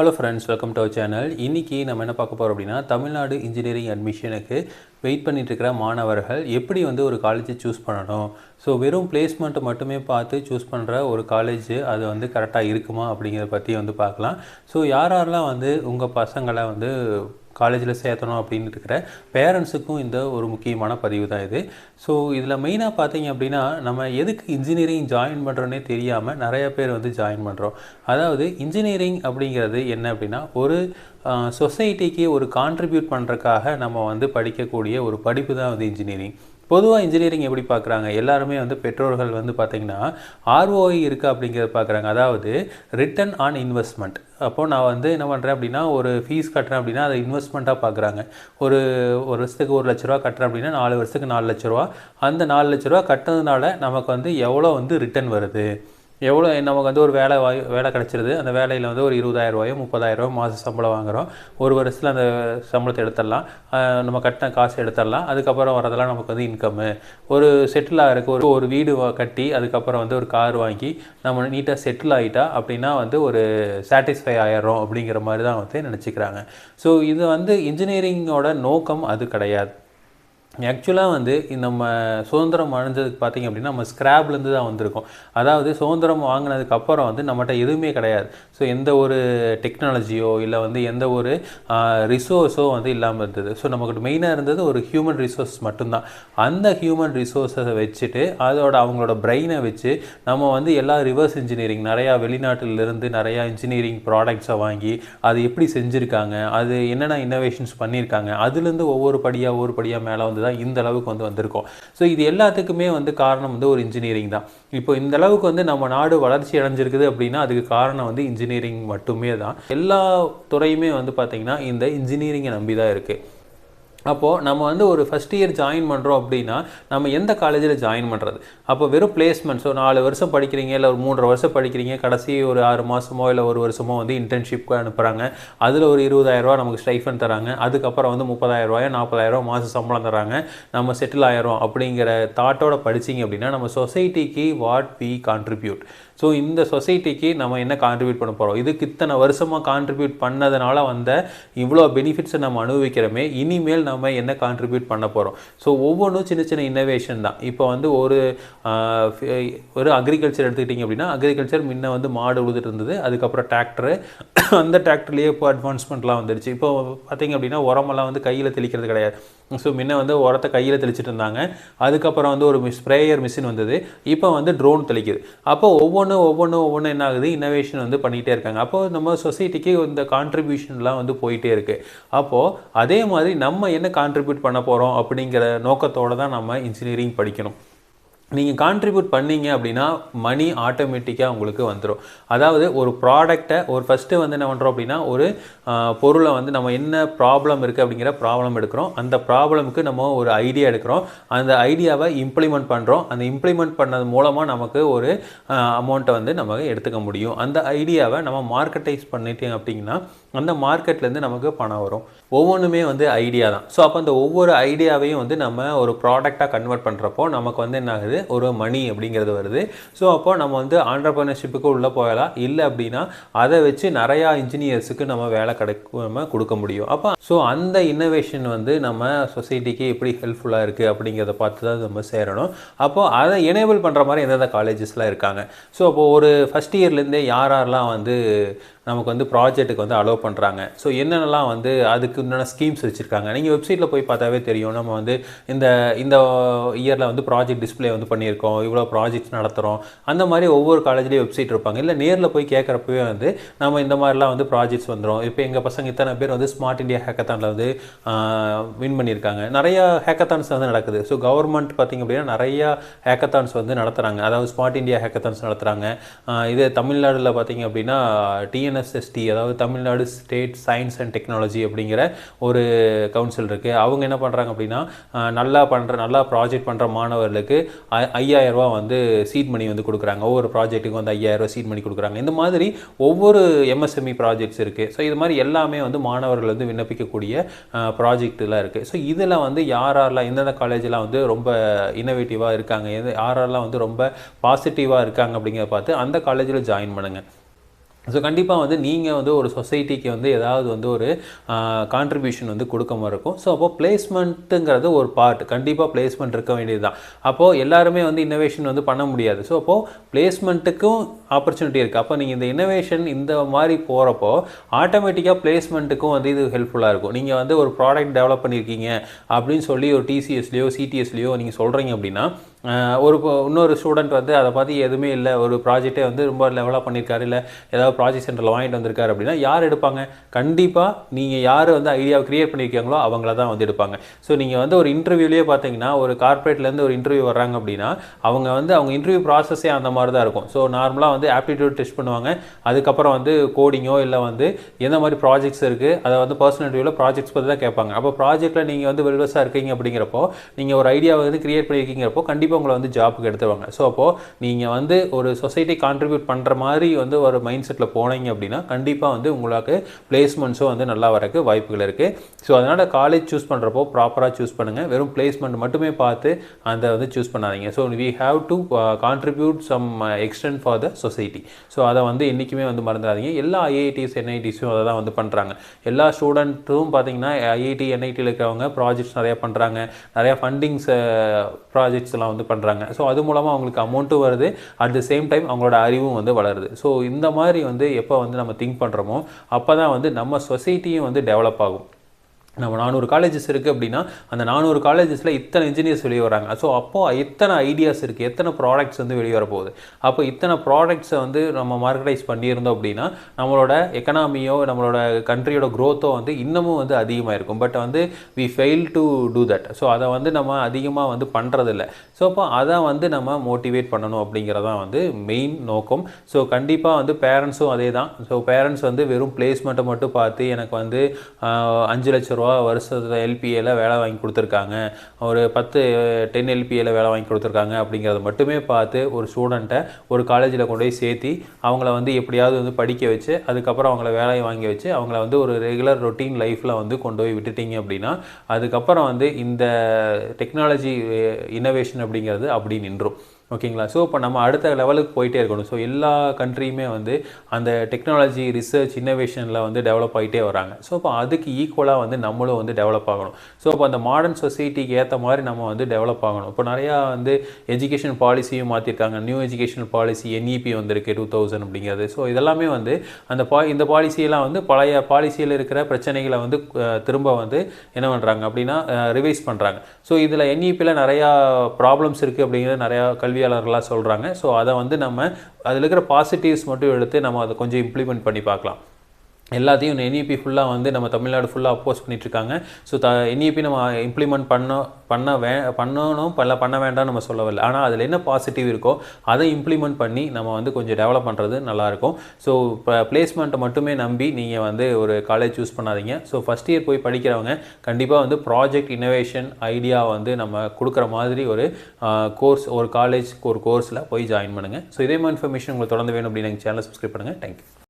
Hello friends, welcome to our channel. இன்றைக்கி நம்ம என்ன பார்க்க போகிறோம் அப்படின்னா, தமிழ்நாடு இன்ஜினியரிங் அட்மிஷனுக்கு வெயிட் பண்ணிகிட்ருக்கிற மாணவர்கள் எப்படி ஒரு காலேஜை சூஸ் பண்ணணும். ஸோ வெறும் பிளேஸ்மெண்ட்டை மட்டுமே பார்த்து சூஸ் பண்ணுற ஒரு காலேஜ் அது கரெக்டாக இருக்குமா அப்படிங்கிறத பற்றி பார்க்கலாம். ஸோ யாரெல்லாம் உங்கள் பசங்களை காலேஜில் சேர்த்தணும் அப்படின்னு இருக்கிற பேரண்ட்ஸுக்கும் இந்த ஒரு முக்கியமான பதிவு தான் இது. ஸோ இதில் மெயினாக பார்த்தீங்க அப்படின்னா, நம்ம எதுக்கு இன்ஜினியரிங் ஜாயின் பண்ணுறோன்னே தெரியாமல் நிறைய பேர் ஜாயின் பண்ணுறோம். அதாவது இன்ஜினியரிங் அப்படிங்கிறது என்ன அப்படின்னா, ஒரு சொசைட்டிக்கு ஒரு கான்ட்ரிபியூட் பண்ணுறதுக்காக நம்ம படிக்கக்கூடிய ஒரு படிப்பு தான் இன்ஜினியரிங். பொதுவாக இன்ஜினியரிங் எப்படி பார்க்குறாங்க, எல்லாருமே பெற்றோர்கள் பார்த்திங்கன்னா ROI இருக்குது அப்படிங்கிறத பார்க்குறாங்க. அதாவது ரிட்டர்ன் ஆன் இன்வெஸ்ட்மெண்ட். அப்போது நான் என்ன பண்ணுறேன் அப்படின்னா, ஒரு ஃபீஸ் கட்டுறேன் அப்படின்னா அதை இன்வெஸ்ட்மெண்ட்டாக பார்க்குறாங்க. ஒரு வருஷத்துக்கு 1 லட்ச ரூபா கட்டுறேன் அப்படின்னா 4 வருஷத்துக்கு 4 லட்ச ரூபா. அந்த 4 லட்ச ரூபா கட்டுறதுனால நமக்கு எவ்வளோ ரிட்டர்ன் வருது, எவ்வளோ நமக்கு ஒரு வேலை கிடச்சிருது. அந்த வேலையில் ஒரு 20,000 ரூபாயோ 30,000 ரூபாய் மாத சம்பளம் வாங்குகிறோம். ஒரு வருஷத்தில் அந்த சம்பளத்தை எடுத்துடலாம், நம்ம கட்டின காசு எடுத்துடலாம். அதுக்கப்புறம் வரதெல்லாம் நமக்கு இன்கம்மு. ஒரு செட்டில் ஆகிறதுக்கு ஒரு வீடு கட்டி அதுக்கப்புறம் ஒரு கார் வாங்கி நம்ம நீட்டாக செட்டில் ஆகிட்டா அப்படின்னா ஒரு சாட்டிஸ்ஃபை ஆகிடும் அப்படிங்கிற மாதிரி தான் நினச்சிக்கிறாங்க. ஸோ இது இன்ஜினியரிங்கோட நோக்கம் அது கிடையாது. ஆக்சுவலாக நம்ம சுதந்திரம் அடைஞ்சதுக்கு பார்த்திங்க அப்படின்னா, நம்ம ஸ்க்ராப்லேருந்து தான் வந்திருக்கோம். அதாவது சுதந்திரம் வாங்கினதுக்கப்புறம் நம்மகிட்ட எதுவுமே கிடையாது. ஸோ எந்த ஒரு டெக்னாலஜியோ இல்லை எந்த ஒரு ரிசோர்ஸோ இல்லாமல் இருந்தது. ஸோ நமக்கு மெயினாக இருந்தது ஒரு ஹியூமன் ரிசோர்ஸ் மட்டும்தான். அந்த ஹியூமன் ரிசோர்ஸை வச்சுட்டு அவங்களோட பிரெயினை வச்சு நம்ம எல்லா ரிவர்ஸ் இன்ஜினியரிங், நிறையா வெளிநாட்டிலிருந்து நிறையா இன்ஜினியரிங் ப்ராடக்ட்ஸை வாங்கி அது எப்படி செஞ்சுருக்காங்க, அது என்னென்ன இன்னோவேஷன்ஸ் பண்ணியிருக்காங்க, அதுலேருந்து ஒவ்வொரு படியாக மேலே தான் இந்த அளவுக்கு வந்திருக்கோம். ஸோ இது எல்லாத்துக்குமே காரணம் ஒரு இன்ஜினியரிங் தான். இப்போ இந்த அளவுக்கு நம்ம நாடு வளர்ச்சி அடைஞ்சிருக்குது அப்படின்னா அதுக்கு காரணம் இன்ஜினியரிங் மட்டுமே தான். எல்லா துறையுமே பார்த்தீங்கன்னா இந்த இன்ஜினியரிங்கை நம்பி தான் இருக்குது. அப்போது நம்ம ஒரு ஃபஸ்ட் இயர் ஜாயின் பண்ணுறோம் அப்படின்னா நம்ம எந்த காலேஜில் ஜாயின் பண்ணுறது? அப்போ வெறும் பிளேஸ்மெண்ட். ஸோ 4 வருஷம் படிக்கிறீங்க இல்லை ஒரு 3.5 வருஷம் படிக்கிறீங்க, கடைசி ஒரு 6 மாதமோ இல்லை ஒரு வருஷமோ இன்டர்ன்ஷிப்க்கு அனுப்புகிறாங்க. அதில் ஒரு 20,000 ரூபா நமக்கு ஸ்டைஃபன் தராங்க. அதுக்கப்புறம் 30,000 ரூபாயோ 40,000 ரூபா மாதம் சம்பளம் தராங்க. நம்ம செட்டில் ஆயிரும் அப்படிங்கிற தாட்டோட படிச்சிங்க அப்படின்னா நம்ம சொசைட்டிக்கு வாட் வி கான்ட்ரிபியூட். ஸோ இந்த சொசைட்டிக்கு நம்ம என்ன கான்ட்ரிபியூட் பண்ண போகிறோம், இதுக்கு இத்தனை வருஷமாக கான்ட்ரிபியூட் பண்ணதுனால இவ்வளோ பெனிஃபிட்ஸை நம்ம அனுபவிக்கிறோமே, இனிமேல் நம்ம என்ன கான்ட்ரிபியூட் பண்ண போகிறோம். ஸோ ஒவ்வொன்றும் சின்ன சின்ன இன்னோவேஷன் தான். இப்போ ஒரு அக்ரிகல்ச்சர் எடுத்துக்கிட்டிங்க அப்படின்னா, அக்ரிகல்ச்சர் முன்ன மாடு உழுதுட்டு இருந்தது, அதுக்கப்புறம் டிராக்டரு, அந்த டிராக்டர்லேயே இப்போ அட்வான்ஸ்மெண்ட்லாம் வந்துடுச்சு. இப்போ பார்த்திங்க அப்படின்னா உரமெல்லாம் கையில் தெளிக்கிறது கிடையாது. ஸோ முன்ன உரத்தை கையில் தெளிச்சிட்டு இருந்தாங்க. அதுக்கப்புறம் ஒரு ஸ்ப்ரேயர் மிஷின் வந்தது. இப்போ ட்ரோன் தெளிக்குது. அப்போ ஒவ்வொன்றும் என்ன ஆகுது, இன்னோவேஷன் பண்ணிகிட்டே இருக்காங்க. அப்போது நம்ம சொசைட்டிக்கு இந்த கான்ட்ரிபியூஷன்லாம் போயிட்டே இருக்குது. அப்போது அதே மாதிரி நம்ம என்ன கான்ட்ரிபியூட் பண்ண போகிறோம் அப்படிங்கிற நோக்கத்தோடு தான் நம்ம இன்ஜினியரிங் படிக்கணும். நீங்கள் கான்ட்ரிபியூட் பண்ணீங்க அப்படின்னா மணி ஆட்டோமேட்டிக்காக உங்களுக்கு வந்துடும். அதாவது ஒரு ப்ராடக்டை ஃபஸ்ட்டு என்ன பண்ணுறோம் அப்படின்னா, ஒரு பொருளை நம்ம என்ன ப்ராப்ளம் இருக்குது அப்படிங்கிற ப்ராப்ளம் எடுக்கிறோம். அந்த ப்ராப்ளமுக்கு நம்ம ஒரு ஐடியா எடுக்கிறோம். அந்த ஐடியாவை இம்ப்ளிமெண்ட் பண்ணுறோம். அந்த இம்ப்ளிமெண்ட் பண்ணது மூலமாக நமக்கு ஒரு அமௌண்ட்டை நம்ம எடுத்துக்க முடியும். அந்த ஐடியாவை நம்ம மார்க்கெட்டைஸ் பண்ணிட்டோம் அப்படின்னா அந்த மார்க்கெட்லேருந்து நமக்கு பணம் வரும். ஒவ்வொன்றுமே ஐடியா தான். ஸோ அப்போ அந்த ஒவ்வொரு ஐடியாவையும் நம்ம ஒரு ப்ராடக்டாக கன்வெர்ட் பண்ணுறப்போ நமக்கு என்ன ஆகுது, ஒரு மணி அப்படிங்கிறது வருது. ஸோ அப்போ நம்ம ஆண்டர்பிரினர்ஷிப்புக்கு உள்ளே போகலாம். இல்லை அப்படின்னா அதை வச்சு நிறையா இன்ஜினியர்ஸுக்கு நம்ம வேலை கொடுக்க முடியும். அப்போ ஸோ அந்த இன்னோவேஷன் நம்ம சொசைட்டிக்கு எப்படி ஹெல்ப்ஃபுல்லாக இருக்குது அப்படிங்கிறத பார்த்து தான் நம்ம சேரணும். அப்போது அதை எனேபிள் பண்ணுற மாதிரி எந்தெந்த காலேஜஸ்லாம் இருக்காங்க. ஸோ அப்போது ஒரு ஃபஸ்ட் இயர்லேருந்தே யாரெல்லாம் நமக்கு ப்ராஜெக்ட்டுக்கு அலோவ் பண்ணுறாங்க. ஸோ என்னென்னலாம் அதுக்கு உண்டான ஸ்கீம்ஸ் வச்சுருக்காங்க. நீங்கள் வெப்சைட்டில் போய் பார்த்தாவே தெரியும். நம்ம இந்த இயரில் ப்ராஜெக்ட் டிஸ்பிளே பண்ணியிருக்கோம், இவ்வளோ ப்ராஜெக்ட்ஸ் நடத்துகிறோம். அந்த மாதிரி ஒவ்வொரு காலேஜ்லேயும் வெப்சைட் இருப்பாங்க. இல்லை நேரில் போய் கேட்குறப்பவே நம்ம இந்த மாதிரிலாம் ப்ராஜெக்ட்ஸ் வந்துடும். இப்போ எங்கள் பசங்க இத்தனை பேர் ஸ்மார்ட் இந்தியா ஹேக்கத்தானில் வின் பண்ணியிருக்காங்க. நிறையா ஹேக்கத்தான்ஸ் நடக்குது. ஸோ கவர்மெண்ட் பார்த்திங்க அப்படின்னா நிறையா ஹேக்கத்தான்ஸ் நடத்துகிறாங்க. அதாவது ஸ்மார்ட் இந்தியா ஹேக்கத்தான்ஸ் நடத்துகிறாங்க. இது தமிழ்நாட்டில் பார்த்திங்க அப்படின்னா TNSST, அதாவது Tamil Nadu state science and technology அப்படிங்கிற ஒரு கவுன்சில் இருக்குது. அவங்க என்ன பண்ணுறாங்க அப்படின்னா, நல்லா ப்ராஜெக்ட் பண்ணுற மாணவர்களுக்கு 5,000 ரூபா சீட் மணி கொடுக்குறாங்க. ஒவ்வொரு ப்ராஜெக்ட்டுக்கு 5,000 ரூபா சீட் மணி கொடுக்குறாங்க. இந்த மாதிரி ஒவ்வொரு MSME ப்ராஜெக்ட்ஸ் இருக்குது. ஸோ இது மாதிரி எல்லாமே மாணவர்கள் விண்ணப்பிக்கக்கூடிய ப்ராஜெக்ட்லாம் இருக்குது. ஸோ இதில் யாரெல்லாம் எந்தெந்த காலேஜெலாம் ரொம்ப இன்னோவேட்டிவாக இருக்காங்க, யாரெல்லாம் ரொம்ப பாசிட்டிவாக இருக்காங்க அப்படிங்கிறத பார்த்து அந்த காலேஜில் ஜாயின் பண்ணுங்கள். ஸோ கண்டிப்பாக வந்து நீங்கள் வந்து ஒரு சொசைட்டிக்கு வந்து ஏதாவது வந்து ஒரு கான்ட்ரிபியூஷன் வந்து கொடுக்க மாதிரி இருக்கும். ஸோ அப்போது பிளேஸ்மெண்ட்டுங்கிறது ஒரு பார்ட், கண்டிப்பாக பிளேஸ்மெண்ட் இருக்க வேண்டியது தான். அப்போது எல்லாருமே வந்து இன்னோவேஷன் வந்து பண்ண முடியாது. ஸோ அப்போது பிளேஸ்மெண்ட்டுக்கும் ஆப்பர்ச்சுனிட்டி இருக்குது. அப்போ நீங்கள் இந்த இன்னோவேஷன் இந்த மாதிரி போகிறப்போ ஆட்டோமேட்டிக்காக பிளேஸ்மெண்ட்டுக்கும் வந்து இது ஹெல்ப்ஃபுல்லாக இருக்கும். நீங்கள் வந்து ஒரு ப்ராடக்ட் டெவலப் பண்ணியிருக்கீங்க அப்படின்னு சொல்லி ஒரு டிசிஎஸ்லையோ சிடிஎஸ்லையோ நீங்கள் சொல்கிறீங்க அப்படின்னா, இன்னொரு ஸ்டூடெண்ட் வந்து அதை பற்றி எதுவுமே இல்லை, ஒரு ப்ராஜெக்டே வந்து ரொம்ப லெவலாக பண்ணியிருக்காரு, இல்லை ஏதாவது ப்ராஜெக்ட் சென்டரில் வாங்கிட்டு வந்திருக்காரு அப்படின்னா யார் எடுப்பாங்க? கண்டிப்பாக நீங்கள் யார் வந்து ஐடியாவை க்ரியேட் பண்ணியிருக்கீங்களோ அவங்கள தான் வந்து எடுப்பாங்க. ஸோ நீங்கள் வந்து ஒரு இன்டர்வியூலேயே பார்த்தீங்கன்னா, ஒரு கார்ப்பரேட்லேருந்து ஒரு இன்டர்வியூ வர்றாங்க அப்படின்னா அவங்க இன்டர்வியூ ப்ராசஸே அந்த மாதிரி தான் இருக்கும். ஸோ நார்மலாக வந்து ஆப்டிடியூட் டெஸ்ட் பண்ணுவாங்க, அதுக்கப்புறம் வந்து கோடிங்கோ இல்லை வந்து எந்த மாதிரி ப்ராஜெக்ட்ஸ் இருக்குது, அதை வந்து பர்சனல் இன்டர்வியூவில் ப்ராஜெக்ட்ஸ் பற்றி தான் கேட்பாங்க. அப்போ ப்ராஜெக்ட்டில் நீங்கள் வந்து வெல்வெஸ்ஸாக இருக்கீங்க அப்படிங்கிறப்போ, நீங்கள் ஒரு ஐடியாவை வந்து க்ரியேட் பண்ணியிருக்கீங்கிறப்போ கண்டிப்பாக உங்களை வந்து ஜாப்புக்கு எடுத்துருவாங்க. ஸோ அப்போது நீங்கள் வந்து ஒரு சொசைட்டி கான்ட்ரிபியூட் பண்ணுற மாதிரி வந்து ஒரு மைண்ட் செட்டில் போனீங்க அப்படின்னா கண்டிப்பாக வந்து உங்களுக்கு பிளேஸ்மெண்ட்ஸும் வந்து நல்லா வரக்கு வாய்ப்புகள் இருக்குது. ஸோ அதனால் காலேஜ் சூஸ் பண்ணுறப்போ ப்ராப்பராக சூஸ் பண்ணுங்கள். வெறும் பிளேஸ்மெண்ட் மட்டுமே பார்த்து அந்த வந்து சூஸ் பண்ணாதீங்க. So we have to contribute some extent for the society. So அதை வந்து என்றைக்குமே வந்து மறந்துடாதீங்க. எல்லா ஐஐடிஸ் என்ஐடிஸும் அதை தான் வந்து பண்ணுறாங்க. எல்லா ஸ்டூடெண்ட்டும் பார்த்தீங்கன்னா ஐஐடி என்ஐடியில் இருக்கிறவங்க ப்ராஜெக்ட்ஸ் நிறையா பண்ணுறாங்க, நிறையா ஃபண்டிங்ஸ் ப்ராஜெக்ட்ஸ் எல்லாம் வந்து பண்ணுறாங்க. ஸோ அது மூலமாக அவங்களுக்கு அமௌண்ட்டும் வருது, அட் த சேம் டைம் அவங்களோட அறிவும் வந்து வளருது. ஸோ இந்த மாதிரி வந்து எப்போ வந்து நம்ம திங்க் பண்ணுறோமோ அப்போ தான் வந்து நம்ம சொசைட்டியும் வந்து டெவலப் ஆகும். நம்ம 400 காலேஜஸ் இருக்குது அப்படின்னா அந்த 400 காலேஜஸில் இத்தனை இன்ஜினியர்ஸ் வெளியே வராங்க. ஸோ அப்போது எத்தனை ஐடியாஸ் இருக்குது, எத்தனை ப்ராடக்ட்ஸ் வந்து வெளியே வரப்போகுது. அப்போ இத்தனை ப்ராடக்ட்ஸை வந்து நம்ம மார்க்கெட்டைஸ் பண்ணியிருந்தோம் அப்படின்னா நம்மளோட எக்கனாமியோ நம்மளோட கண்ட்ரியோட க்ரோத்தோ வந்து இன்னமும் வந்து அதிகமாக இருக்கும். பட் வந்து we fail to do that. So அதை வந்து நம்ம அதிகமாக வந்து பண்ணுறதில்ல. ஸோ அப்போ அதை வந்து நம்ம மோட்டிவேட் பண்ணணும் அப்படிங்கிறதான் வந்து மெயின் நோக்கம். ஸோ கண்டிப்பாக வந்து பேரண்ட்ஸும் அதே தான். ஸோ பேரண்ட்ஸ் வந்து வெறும் பிளேஸ்மெண்ட்டை மட்டும் பார்த்து எனக்கு வந்து 5 லட்ச ரூபா வருஷத்தில் எல்பிஏல வேலை வாங்கி கொடுத்துருக்காங்க, ஒரு 10 எல்பிஏல வேலை வாங்கி கொடுத்துருக்காங்க அப்படிங்கிறத மட்டுமே பார்த்து ஒரு ஸ்டூடெண்ட்டை ஒரு காலேஜில் கொண்டு போய் சேர்த்தி அவங்கள வந்து எப்படியாவது வந்து படிக்க வச்சு அதுக்கப்புறம் அவங்கள வேலையை வாங்கி வச்சு அவங்கள வந்து ஒரு ரெகுலர் ரொட்டீன் லைஃப்பில் வந்து கொண்டு போய் விட்டுட்டீங்க அப்படின்னா அதுக்கப்புறம் வந்து இந்த டெக்னாலஜி இன்னோவேஷன் அப்படிங்கிறது அப்படி நின்றும். ஓகேங்களா? ஸோ இப்போ நம்ம அடுத்த லெவலுக்கு போயிட்டே இருக்கணும். ஸோ எல்லா கண்ட்ரியுமே வந்து அந்த டெக்னாலஜி ரிசர்ச் இன்னோவேஷனில் வந்து டெவலப் ஆகிட்டே வராங்க. ஸோ இப்போ அதுக்கு ஈக்குவலாக வந்து நம்மளும் வந்து டெவலப் ஆகணும். ஸோ இப்போ அந்த மாடர்ன் சொசைட்டிக்கு ஏற்ற மாதிரி நம்ம வந்து டெவலப் ஆகணும். இப்போ நிறையா வந்து எஜுகேஷன் பாலிசியும் மாற்றிருக்காங்க. நியூ எஜுகேஷனல் பாலிசி NEP வந்திருக்கு 2000 அப்படிங்கிறது. ஸோ இதெல்லாமே வந்து இந்த பாலிசியெல்லாம் வந்து பழைய பாலிசியில் இருக்கிற பிரச்சனைகளை வந்து திரும்ப வந்து என்ன பண்ணுறாங்க அப்படின்னா ரிவைஸ் பண்ணுறாங்க. ஸோ இதில் NEPயில் நிறையா ப்ராப்ளம்ஸ் இருக்குது அப்படிங்கிறது நிறையா கல்வியாளர்களாக சொல்கிறாங்க. ஸோ அதை வந்து நம்ம அதில் இருக்கிற பாசிட்டிவ்ஸ் மட்டும் எடுத்து நம்ம அதை கொஞ்சம் இம்ப்ளிமெண்ட் பண்ணி பார்க்கலாம். எல்லாத்தையும் NEP ஃபுல்லாக வந்து நம்ம தமிழ்நாடு ஃபுல்லாக அப்போஸ் பண்ணிகிட்ருக்காங்க. ஸோ NEP நம்ம இம்ப்ளிமெண்ட் பண்ண வேண்டாம்னு நம்ம சொல்லவில்லை. ஆனால் அதில் என்ன பாசிட்டிவ் இருக்கோ அதை இம்ப்ளிமெண்ட் பண்ணி நம்ம வந்து கொஞ்சம் டெவலப் பண்ணுறது நல்லாயிருக்கும். ஸோ இப்போ பிளேஸ்மெண்ட்டை மட்டுமே நம்பி நீங்கள் வந்து ஒரு காலேஜ் சூஸ் பண்ணாதீங்க. ஸோ ஃபஸ்ட் இயர் போய் படிக்கிறவங்க கண்டிப்பாக வந்து ப்ராஜெக்ட் இன்னோவேஷன் ஐடியா வந்து நம்ம கொடுக்குற மாதிரி ஒரு கோர்ஸ், ஒரு காலேஜ் ஒரு கோர்ஸில் போய் ஜாயின் பண்ணுங்கள். ஸோ இதே மாதிரி இன்ஃபர்மேஷன் உங்களுக்கு தொடர்ந்து வேணும் அப்படின்னு எங்கள் சேனலை சப்ஸ்கிரைப் பண்ணுங்கள். தேங்க்யூ.